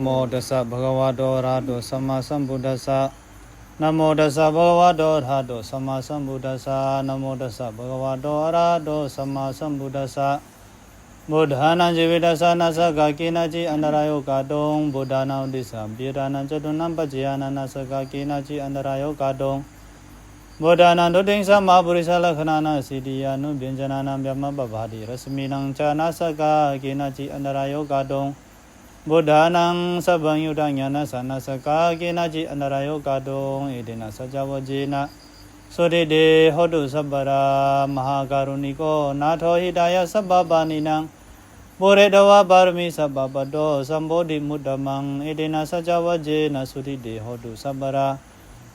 โมตัสสะภะคะวะโตอะระหะโตสัมมาสัมพุทธัสสะนะโมตัสสะภะคะวะโตอะระหะโตสัมมาสัมพุทธัสสะนะโมตัสสะภะคะวะโตอะระหะโตสัมมาสัมพุทธัสสะบุตหานังจิวิตัสสะนัสสะกะกินะจิอันตรายโอกาตงบุตานังอุติสัมปิรานังจตุนังปัจจยานังนัสสะกะกินะจิอันตรายโอกาตงบุตานังดุติงสัมมาปุริสลักขณานังสิทธิยานุเบญจนานังยมะปะภาติรัสมินังจานัสสะกะกินะจิอันตรายโอกาตงบุตานังสัพพัญญุตญาณสันนัสสะกะกินะจิอันตรายโอกาตงเอเดนะสัจจวเจนะสุริเดโหตุสัพพะรามหาการุณิโกนาโทหิตายะสัพพะปานินังปุเรตวะบารมีสัพพะปะโตสัมโพธิมุตตมังเอเดนะสัจจวเจนะสุริเดโหตุสัพพะรา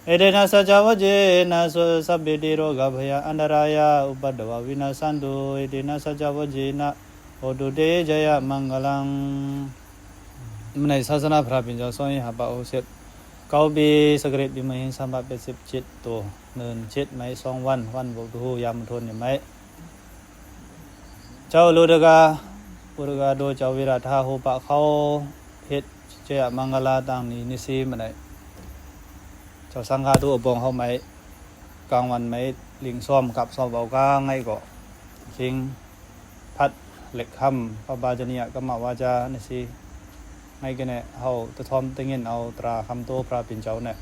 เอเดนะสัจจวเจนะสัพเพติโรกะภยอันตรายะอุปัฏฐวะวินาสันตุเอเดนะสัจจวเจนะโหตุเตจยะมังคลังมนัยศาสนาพระปิญจสอยหาปะโอเสตเกาปีสกฤตบิมหิสัมปะเป็น17ตัวเนิน7ไม่2วันบวกดูยามทนนี่ไหมเจ้าลุดกาปุรกาโดเจ้าวิราธาโหปะเขาเพชรเจยมังกลาตังนี้นิสีมันไหนเจ้าสังฆาตัวบงเขาไหมกลางวันไหมลิงซ้อมกับซ้อมเบากาไงก็คิงพัดเหล็กคำพระบาจนียกรรมวาจานิสีไงกันเนี่ยเขาตะทอมตึงเงินเอาตราคำโตพระปิ่นเจ้าเนี่ย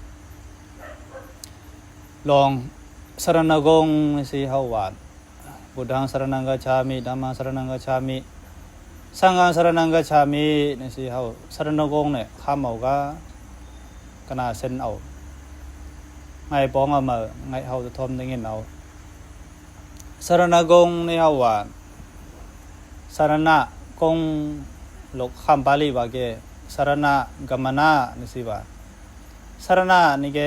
ลองสรณกงนิสีเขาหวานบุตรังสรณังกัจฉามิธัมมังสรณังกัจฉามิสังฆังสรณังกัจฉามินี่สิเฮาสรณกงเนี่ยข้ามเอาก็น่าเส้นเอาไงป้องเอามาไงเฮาจะทอมได้เงินเอาสรณกงนี่เฮาว่าสรณะกงลกคำบาลีว่าแกสรณะกัมมนะนี่สิว่าสรณะนี่แก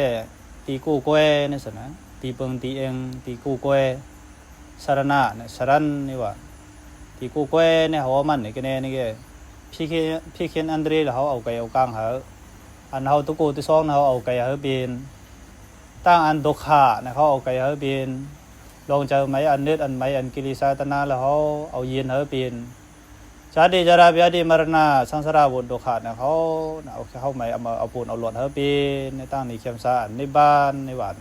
ตีกู้กวยนี่สินะตีเปิงตีเองตีกู้กวยสรณะเนี่ยสรันนี่ว่าที่กูกวยเนี่ยหัวมันนี่ก็เนี่ยนี่ก็พี่เขียนอันเดรเขาเอาไก่เอากลางเหรออันเขาตุกูที่ซองเขาเอาไก่เหรอบินตั้งอันดกขาเนี่ยเขาเอาไก่เหรอบินลองเจอไหมอันเนื้ออันไหมอันกิริสาตนาแล้วเขาเอายีนเหรอบินชาติจาราบิอาดีมรณะสังสารบุตรดกขาเนี่ยเขาไหมเอาปูนเอาหลวดเหรอบินในตั้งนี่เขียมสาในบ้านในวัด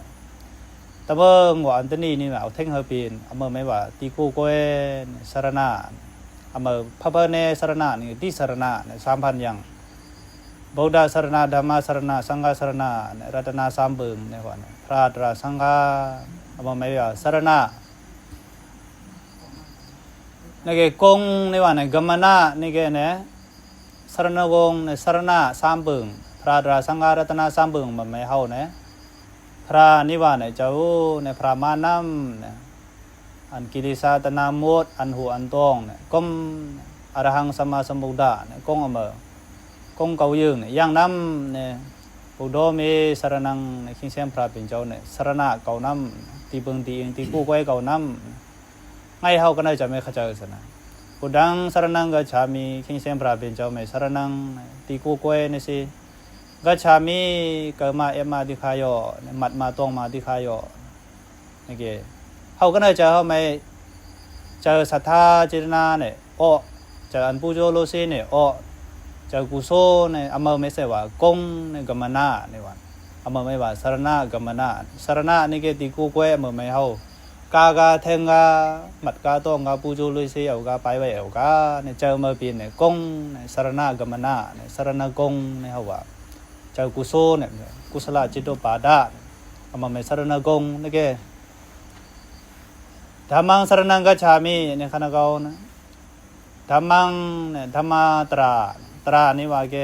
แต่เมื่อว่าอันนี้นี่เอาเท่งเฮอปีนเอามื่อไม่ว่าตีกูกวยสารนาเอามื่อพระเบเนสารนานี่ที่สารนาเนี่ย3,000อย่างบุตรสารนาธรรมสารนาสังฆสารนาเนี่ยรัตนา3บึงเนี่ยว่าพระตราสังฆาเอามื่อไม่ว่าสารนานี่ก็กงนี่ว่าเนี่ยกัมมนะนี่ก็เนี่ยสารนกงเนี่ยสารนา3บึงพระตราสังฆารัตนา3บึงมันไม่เข้าเนี่ยพระนิวาเนี่ยเจ้าเนี่ยพระมานัมเนี่ยอันกิริสาตนามุตอันหูอันตองเนี่ยก้มอรหังสัมมาสัมพุทธะเนี่ยก้งอเมอก้งเกายืงเนี่ยย่างน้ำเนี่ยปุโดมีสารนังเนี่ยคิงเซมพระเป็นเจ้าเนี่ยสารณะเก่าน้ำตีเปิงตีเองตีกู้ไว้เก่าน้ำไงเขาก็ได้จะไม่เข้าใจสินะปุดังสารนังก็ชามีคิงเซมพระเป็นเจ้าไม่สารนังตีกู้ไว้เนี่ยสิกัจฉามิเกิดมามาดิคายอมัดมาตรงมาดิคายอนี่เกเขาก็น่าจะเขาไม่เจอศรัทธาเจตนาเนี่ยอ้อเจออันปูโจโลซีเนี่ยอ้อเจอกุโซเนี่ยอเมอไม่ใช่ว่ากงเนี่ยกัมมนาเนี่ยว่าอเมอไม่ว่าสารณะกัมมนาสารณะนี่เกติกูเกวอเมอไม่เขากาเทงกามัดกาตรงกาปูโจโลซีเอากาไปไว้เอากาเนี่ยเจอเมื่อปีเนี่ยกงเนี่ยสารณะกัมมนาเนี่ยสารณะกงเนี่ยเขาว่าเจ้ากุโซเนี่ยกุศลจิตโตปาดาเอามาไม่สารณกงนี่แกธรรมังสารนังกัจฉามิเนี่ยขณะเก่านะธรรมังเนี่ยธรรมาตรานี่ว่าแก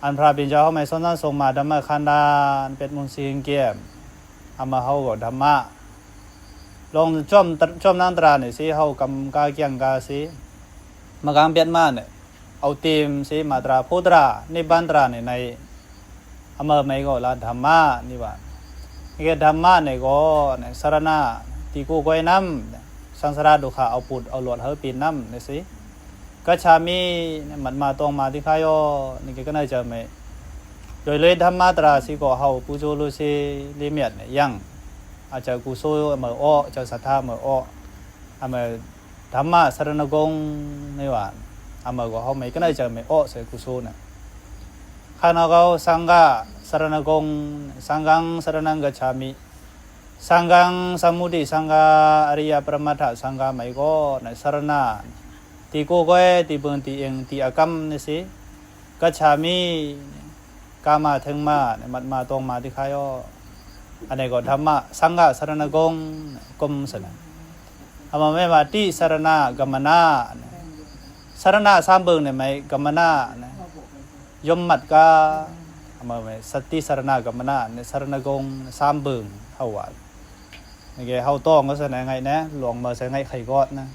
อันพระปิญจเขาไม่สอนส่งมาธรรมะคันดาเป็นมุนสิงเกียมเอามาเขาก็ธรรมะลองชมนั่งตราเนี่ยสิเขากำกาเกียงกาสิมากางเปียนมาเนี่ยเอาทีมสิมาตราพุทรานิบันตราในอเมอไม่ก็ละธรรมะนี่ว่านี่ก็ธรรมะเนี่ยก็เนี่ยสารณะที่กูกวยน้ำสังสารดุขะเอาปุดเอาหลวดเฮอปีนน้ำเนี่ยสิกัจฉามิเนี่ยมันมาตรงมาที่ข้ายอนี่ก็น่าจะไม่โดยเลยธรรมะตราสิก็เขาปูโจลุสิลิเมียดเนี่ยยังอาจจะกูโซเมื่ออ้อจะศรัทธาเมื่ออ้อเมื่อธรรมะสารณกงนี่ว่าอามาก็เขาไม่ก็น่าจะไม่อ้อเสกุโซเนี่ย ข้านาเกาสังฆะสรณกงสังฆังสรณังกัจฉามิสังฆังสมุติสังฆะอริยปรมัตถสังฆะไม่ก็ในสรณะตีโกเกตีเปิงตีเองตีอากรรมนี่สิกัจฉามิกามาถึงมาในมัดมาตรงมาที่ข้ายอันนี้ก็ธรรมะสังฆะสรณกงกรมสนะอามาไม่มาติสรณะกัมมนาสรณะสามเบิงเนี่ยไหมกัมมนายมมัดกาอามาไม่สติสรณะกัมมนาในสรณกงสามเบิงเฮาว่านี่แกเฮาต้องก็แสดงไงนะหลวงมาแสดงไงไข่กอดนะ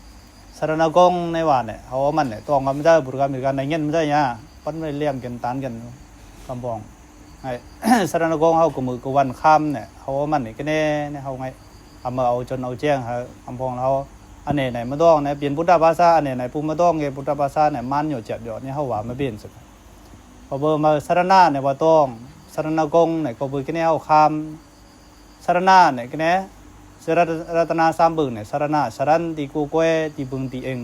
สรณกงในว่าเนี่ยเฮามันเนี่ยต้องกันไม่ได้บุตรกันเหมือนกันในเงี้ยไม่ได้เนี่ยปั้นไม่เลี่ยมกันตานกันคำบองไอ้ สรณกงเฮากับมือกับวันค่ำเนี่ยเฮามันเนี่ยก็แน่เนี่ยเฮาไงเอามาเอาจนเอาแจ้งฮะคำบองเราอันนี้ไหนมาต้องเนี่ยเปลี่ยนพุทธภาษาอันนี้ไหนปูมาต้องเงพุทธภาษาเนี่ยมันอยู่เจ็บอยู่เนี่ยเฮาว่าไม่เปลี่ยนสุดพอเบอร์มาสรณะเนี่ยว่าต้องสรณกงเนี่ยก็เบอร์ก็เนี่ยเฮาคำสรณะเนี่ยก็เนี่ยสรัตนาสามบึงเนี่ยสรณะสรันตีกูกวยตีบึงตีเอง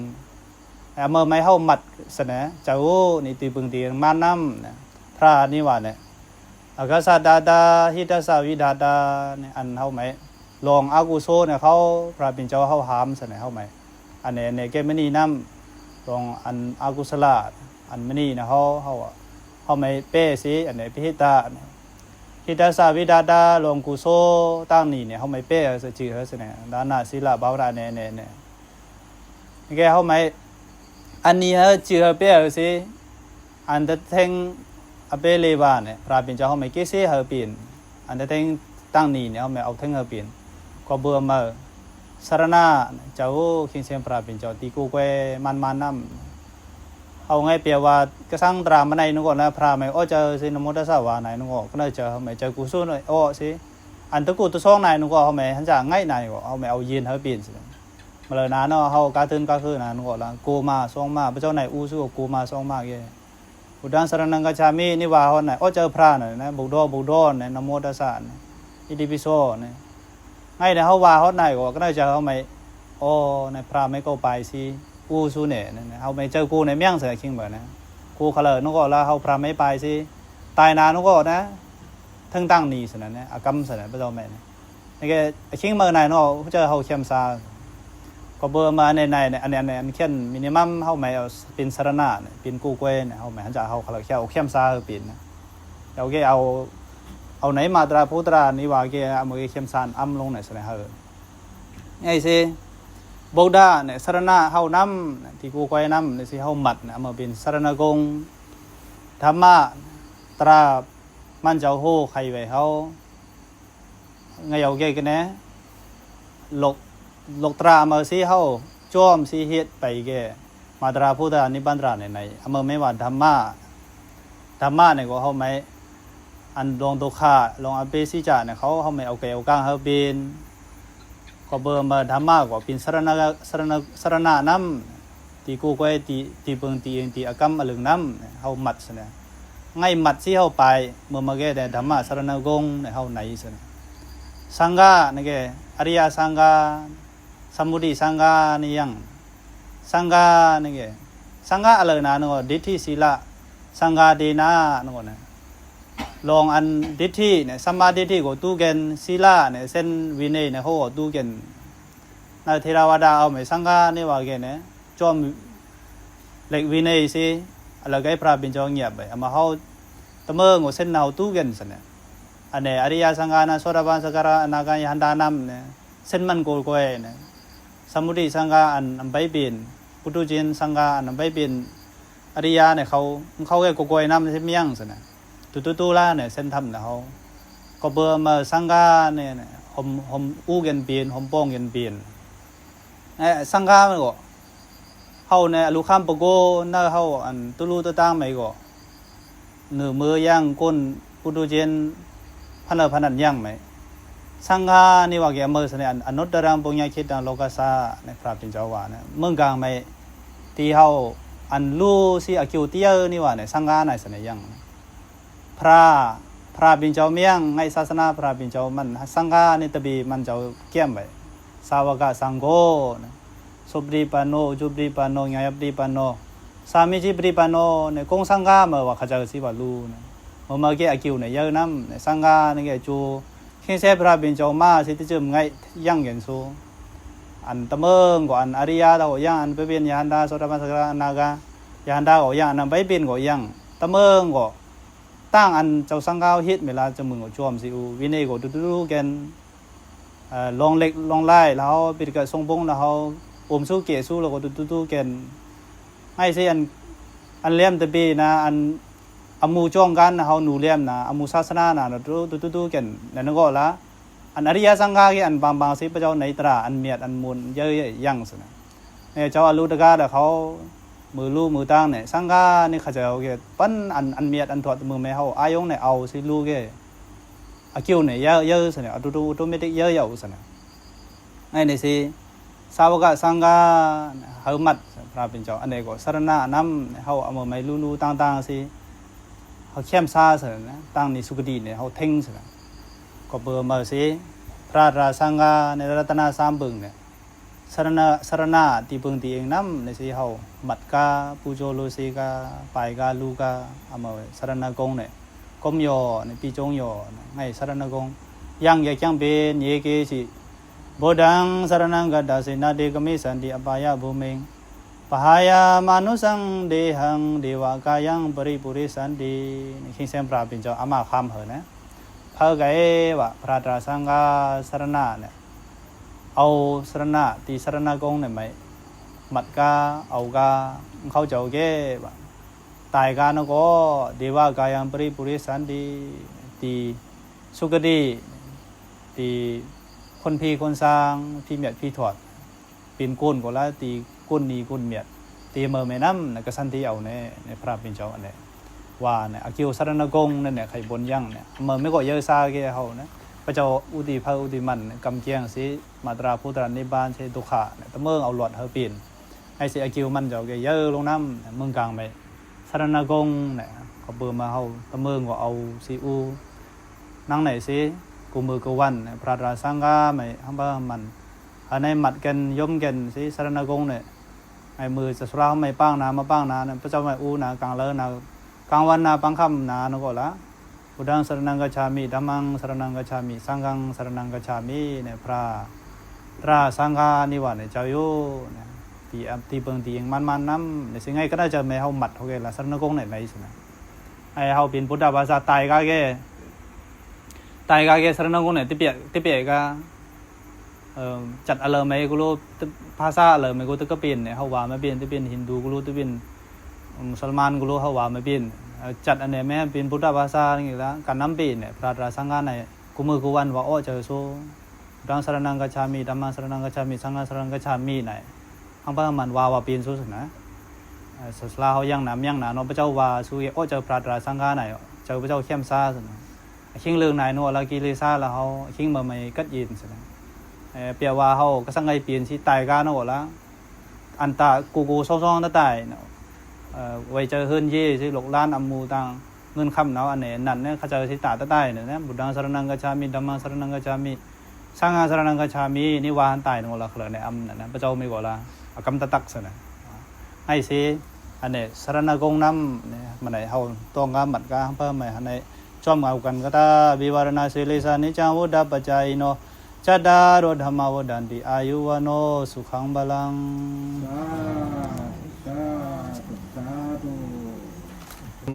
เมื่อไม่เฮามัดเสนอเจ้านี่ตีบึงตีเองมาน้ำเนี่ยพระนี่ว่าเนี่ยอากาศดาดาหิตาสาวิดาดาเนี่ยอันเฮาไหมลองอากุโซเนี่ยเขาพระเป็นเจ้าเฮาหามเสนอเฮาไหมอันนี้เนี่ยแกไม่นี่น้ำลองอันอากุศลาอันไม่นี่นะเฮาไม่เป้สิอันนี้พิหิตาหิตาสาวิดาดาลองกุโซตั้งนี่เนี่ยเฮาไม่เป้เสจือเสนอดานาศิลาบาวราเนี่ยแกเฮาไม่อันนี้เฮาจือเป้สิอันตะเทงอเปเลวาเนี่ยพระเป็นเจ้าเฮาไม่เกษเฮาเป็นอันตะเทงตั้งนี่เนี่ยเฮาไม่เอาเทงเฮาเป็นก็เบื่อมาสรณะเจ้าคิงเสียงพระเป็นเจ้าตีกูกวยมันน้ำเอาไงเปียว่ากระสังตรามาในนึกก่อนนะพระไม่อ้อเจอสินโมตัสสะวาไหนนึกก่อนก็ได้เจอเขาไม่เจอกูสู้หน่อยอ้อสิอันตะกูตัวซ่องไหนนึกก่อนเขาไม่หันจากง่ายไหนก็เขาไม่เอายีนเขาเปลี่ยนสิมาเลยนะเนาะเขาการตื่นการคืนนะนึกก่อนละกูมาซ่องมาพระเจ้าไหนอู้สู้กูมาซ่องมาเย่บุตรสรณังกัจฉามินี่ว่าเขาไหนอ้อเจอพระหน่อยนะบุกโดเนี่ยนโมตัสสะอิติปิโสเนี่ยไงเนี่ยเขาว่าเขาไหนก็ได้เจอเขาไม่โอ้ในพระไม่ก็ไปสิกูสู้เนี่ยเขาไม่เจอกูในเมี่ยงเสือคิงแบบนะกูเขาเลยนึกว่าเขาพระไม่ไปสิตายนานนึกว่านะทั้งตั้งนี่สินะเนี่ยอากรรมสินะพระเจ้าแม่เนี่ยนี่แกคิงเมื่อไหร่นึกว่าเจอเขาเข้มซาก็เบอร์มาในอันเขียนมินิมัมเขาไม่เอาเป็นสรณะเนี่ยเป็นกูเกวยเนี่ยเขาไม่หันจากเขาเลยแค่เอาเข้มซาเป็นนะเอาแกเอาไหนมาตราพุตรานี่ว่าแกเอามือเข้มซานอ้ำลงไหนสินะเฮ้ไงสิบุตรเนี่ยสรณะเฮาน้ำที่กูกวยน้ำเนี่ยสิเฮาหมัดเนี่ยมาเป็นสรณกงธรรมะตรามันเจ้าโหใครไว้เฮาไงเอาแกกันนะลกตรามาสิเฮาจ้อมสิเฮ็ดไปแกมาตราพุทธานิบันตราไหนอำไม่ว่าธรรมะเนี่ยก็เฮาไม่อันลงตัวขาลงอเปสิจาเนี่ยเขาไม่เอาแกเอากลางเฮาเป็นก็เบอร์มาธรรมะก็เป็นสรณะน้ำตีกูก็ตีเปิงตีเองตีอากรรมอลึงน้ำเฮาหมัดสินะไงหมัดสิเฮาไปเมื่อมาแกแต่ธรรมะสรณกงเนี่ยเฮาไหนสินะสังฆะนี่แกอริยสังฆะสมุติสังฆะนี่ยังสังฆะนี่แกสังฆะอะไรนะนึกว่าดิฏฐิศีลสังฆะเดนะนึกว่านะลองอันดิฏฐิเนี่ยสัมมาดิฏฐิก็ตู้กันศีลเนี่ยเส้นวินัยเนี่ยเขาก็ตู้กันนาเทรวดาเอาไหมสังฆะนี่ว่าแกเนี่ยจอมเล็กวินัยสิอะไรก็พระเป็นเจ้าเงียบไปเอามาเขาตะเมืองก็เส้นเอาตู้กันสิเนี่ยอันนี้อริยสังฆะนะโสดาบันสักการะอนาคายันดานำเนี่ยเส้นมันโกลกวยเนี่ยสมุติสังฆะอันใบเปลี่ยนปุถุชนสังฆะอันใบเปลี่ยนอริยเนี่ยเขาแค่โกลกวยน้ำเส้นเมี่ยงสิเนี่ยตู้ล่าเนี่ยเส้นทำเนี่ยเขาก็เบอร์มาสังฆะเนี่ยหอมอู้กันเปลี่ยนหอมป้องกันเปลี่ยนสังฆะมันก็เขาเนี่ยลูกข้ามปะโกน่าเขาอันตุลูตะตั้งไม่ก็เนื้อมือย่างก้นปุถุชนพนันย่างไหมสังฆานี่ว่าแกมือเสนอนุตตรังปุญญาคิดดังโลกัสสะในพระเป็นเจ้าว่าเนี่ยเมืองกลางไม่ที่เขาอันรู้สิอคิวเตียนี่ว่าเนี่ยสังฆาในเสนอย่างพระเป็นเจ้าเมียงไงศาสนาพระเป็นเจ้ามันสังฆานี่ตบีมันเจ้าเกี่ยมไปสาวกสังโฆสุปริปันโนจุปริปันโนญาญปริปันโนสามิจิปริปันโนเนี่ยกงสังฆาเมื่อว่าเขาจะสิว่ารู้เนี่ย mà cái akiu này giờ năm sang ga này cái chú khi xe ra bên châu ma thì chừng ngay yang hiện số anh tâm ơn của anh Arya đâu yang anh bên bên Yanda Sodamasakara Naga Yanda của yang anh bên bên của yang tâm ơn của tăng anh châu sang ga hit mình là cho mừng của chùm siêu vinay của tu gen long leg long lai là họ bị cái song bông là họ ôm số kẻ số là của tu gen ngay khi anh liam tập bi na anh amu chong gan na how nu liam na amu sasana na tu ken na nó gọi là anh Arya Sangha cái anh bang sĩ bây giờ này tra anh miệt anh muốn chơi yang rồi này cháu alu daga làเขามือตางเนี่ยSanghaนี่เขาจะเอาcáiปั้นanh miệt anh thuậtมือไม่เขาai ông nàyเอาสิลูcái akiu nàyเยอะสิเนี่ยดูautomaticเยอะสิเนี่ยnàyสิSāvaka Sangha เขามัดพระเป็นเจ้าอันนี้ก็สารณะน้ำเขาเอามาไม่รู้ต่างๆสิเขาเข้มซ่าสินะตั้งในสุขดีเนี่ยเขาเท่งสินะก็เบอร์มาสิพระราสังฆาในรัตนาสามบึงเนี่ยสารณะที่บึงที่เองน้ำในสิเขามัดกาปูโจโลซีกาปายกาลูกาเอามาสารณะกงเนี่ยก้มย่อในปีจงย่อให้สารณะกงยังอยากจังเป็นเยเกสิบุดังสารนังกัดดาสินาเดกมิสันติอปายาภูมิงปหายามานุสังเดหังเดวากายังปริปุริสันติขิงเซมปราปินเจ้าอามาคำเหรอนะพระไก่ว่าพระตราสังฆาสารณะเนี่ยเอาสารณะตีสารณะกงเนี่ยไหมมัดกาเอากาเขาเจ้าเก้ว่าตายกาโนก็เดวากายังปริปุริสันติตีสุกดีตีคนพีคนสร้างพี่เมียดพี่ถอดปีนก้นก็แล้วตีก้นนี้ก้นเมียดตีเมื่อไม่น้ำในกระสันที่เอาในพระเป็นเจ้าอันนี้ว่าเนี่ยอากิวสารนกงนั่นเนี่ยไข่บนยั่งเนี่ยเมื่อไม่ก็เยอะซาเกี่ยเขาเนี่ยพระเจ้าอุติพระอุติมันกำเจียงสิมาตราพุทธานิบาลเชตุขะเนี่ยตะเมื่อเอาหลอดเฮปีนให้สิอากิวมันเจ้าเกี่ยเยอะลงน้ำเมืองกลางไปสารนกงเนี่ยเขาเบื่อมาเขาตะเมื่อก็เอาซีอูนั่งไหนสิกูมือกูวันพระราสังฆาไม่ห้ามบ้ามันอันในมัดกันย่อมกันสิสารนกงเนี่ยไอ้มือจะสลาไม่ป้างนามาป้างนาเนี่ยพระเจ้าไม่อูนากลางเลินนากลางวันนาปังคำนานก็ละอุดังสารนังกัจฉามิธัมมังสารนังกัจฉามิสังฆังสารนังกัจฉามิเนี่ยพระราสังฆานี่ว่าเนี่ยเจ้าโยเนี่ยตีเปิงตีอย่างมันน้ำเนี่ยสิ่งไงก็ได้จะไม่เขามัดเขาเกละสารนกงเนี่ยไม่สินะไอ้เขาเป็นพุทธภาษาตายก็แก่ตายก็สารนังกุเนี่ยที่เปียก็จัดอะไรไหมกูรู้ภาษาอะไรไหมกูตึกก็เป็นเนี่ยเขาว่าไม่เป็นที่เป็นฮินดูกูรู้ที่เป็นมุสลิมกูรู้เขาว่าไม่เป็นจัดอันเนี่ยแม้เป็นพุทธภาษาอย่างนี้แล้วการน้ำเป็นเนี่ยพระราสังฆาเนี่ยกูมือกูวันว่าโอ้เจอโซ่ดังสารนังกัจฉามิธัมมังสารนังกัจฉามิสังฆังสารนังกัจฉามิไหนทั้งพระมันว่าเป็นสู้สินะศาสนาเขายังหนามน้องพระเจ้าว่าสู้โอ้เจอพระราสังฆาไหนเจอพระเจ้าเข้มซ่าสินะขิงเรื่องไหนนัวลากิเลสาแล้วเขาขิงมาไม่กัดยินสินะเปียว่าเขาก็สังเกตเปลี่ยนที่ตายกันนัวละอันตากูซ่องๆนั่นตายไว้เจอเฮิร์นยี่ที่หลกล้านอัมมูต่างเงินคำเนาะอันเนี่ยนั่นเนี่ยเขาเจอที่ตาตายเนี่ยนะบุดังสารนังกัจฉามิธัมมังสารนังกัจฉามิสังฆังสารนังกัจฉามินิวานตายนัวละเขาเลยเนี่ยอัมนั่นนะพระเจ้าไม่บอกละกำตักสินะให้สิอันเนี่ยสารนังกงน้ำเนี่ยมันไหนเขาต้องการบัดการเพิ่มไหมอันไหนชอบเอากันก็ได้วิวารณาเสลิสานิจังวุดาปัจจัยโนจัดดาโรธรรมาวดันติอายุวโนสุขังบาลัง